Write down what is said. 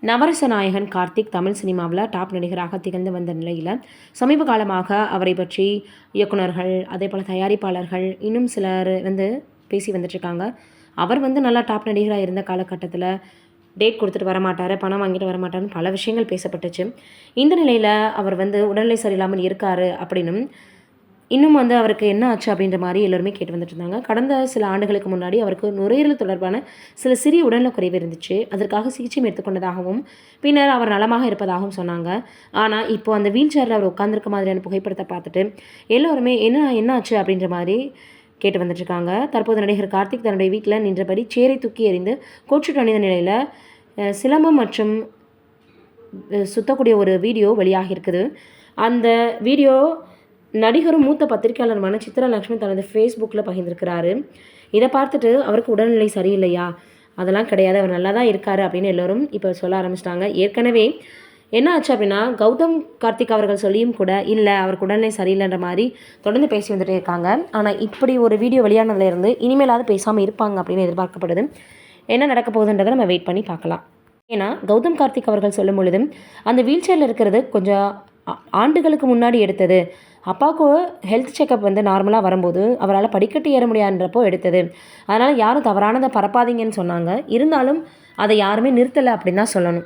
நவரச நாயகன் கார்த்திக் தமிழ் சினிமாவில் டாப் நடிகராக திகழ்ந்து வந்த நிலையில் சமீப காலமாக அவரை பற்றி இயக்குனர்கள், அதே போல் தயாரிப்பாளர்கள், இன்னும் சிலர் பேசி வந்துட்டுருக்காங்க. அவர் நல்லா டாப் நடிகராக இருந்த காலகட்டத்தில் டேட் கொடுத்துட்டு வரமாட்டார், பணம் வாங்கிட்டு வரமாட்டார்னு பல விஷயங்கள் பேசப்பட்டுச்சு. இந்த நிலையில் அவர் உடல்நிலை சரியில்லாமல் இருக்கார் அப்படின்னும், இன்னும் அவருக்கு என்ன ஆச்சு அப்படின்ற மாதிரி எல்லோருமே கேட்டு வந்துட்டு இருந்தாங்க. கடந்த சில ஆண்டுகளுக்கு முன்னாடி அவருக்கு நுரையீரல் தொடர்பான சில சிறிய உடல்நலக் குறைவு இருந்துச்சு. அதற்காக சிகிச்சையும் எடுத்துக்கொண்டதாகவும், பின்னர் அவர் நலமாக இருப்பதாகவும் சொன்னாங்க. ஆனால் இப்போ அந்த வீல் சேரில் அவர் உட்கார்ந்திருக்க மாதிரியான புகைப்படத்தை பார்த்துட்டு எல்லோருமே என்ன ஆச்சு அப்படின்ற மாதிரி கேட்டு வந்துட்டுருக்காங்க. தற்போது நடிகர் கார்த்திக் தன்னுடைய வீட்டில் நின்றபடி சேரை தூக்கி எறிந்து கோட்சூட் அணிந்த நிலையில் சிலம்பம் மற்றும் சுத்தக்கூடிய ஒரு வீடியோ வெளியாகி இருக்குது. அந்த வீடியோ நடிகரும் மூத்த பத்திரிகையாளருமான சித்ரா லக்ஷ்மி தனது ஃபேஸ்புக்கில் பகிர்ந்திருக்கிறாரு. இதை பார்த்துட்டு அவருக்கு உடல்நிலை சரியில்லையா? அதெல்லாம் கிடையாது, அவர் நல்லா தான் இருக்கார் அப்படின்னு எல்லோரும் இப்போ சொல்ல ஆரம்பிச்சிட்டாங்க. ஏற்கனவே என்ன ஆச்சு அப்படின்னா, கௌதம் கார்த்திக் அவர்கள் சொல்லியும் கூட இல்லை, அவருக்கு உடல்நிலை சரியில்லைன்ற மாதிரி தொடர்ந்து பேசி வந்துட்டே இருக்காங்க. ஆனால் இப்படி ஒரு வீடியோ வெளியானதுலேருந்து இனிமேலாவது பேசாமல் இருப்பாங்க அப்படின்னு எதிர்பார்க்கப்படுது. என்ன நடக்க போகுதுன்றதை நம்ம வெயிட் பண்ணி பார்க்கலாம். ஏன்னா கௌதம் கார்த்திக் அவர்கள் சொல்லும் பொழுதும் அந்த வீல் சேரில் இருக்கிறது கொஞ்சம் ஆண்டுகளுக்கு முன்னாடி எடுத்தது. அப்பாவுக்கு ஹெல்த் செக்கப் நார்மலாக வரும்போது அவரால் படிக்கட்டு ஏற முடியாதுன்றப்போ எடுத்தது. அதனால் யாரும் தவறானதை பரப்பாதீங்கன்னு சொன்னாங்க. இருந்தாலும் அதை யாருமே நிறுத்தலை அப்படின்னு தான் சொல்லணும்.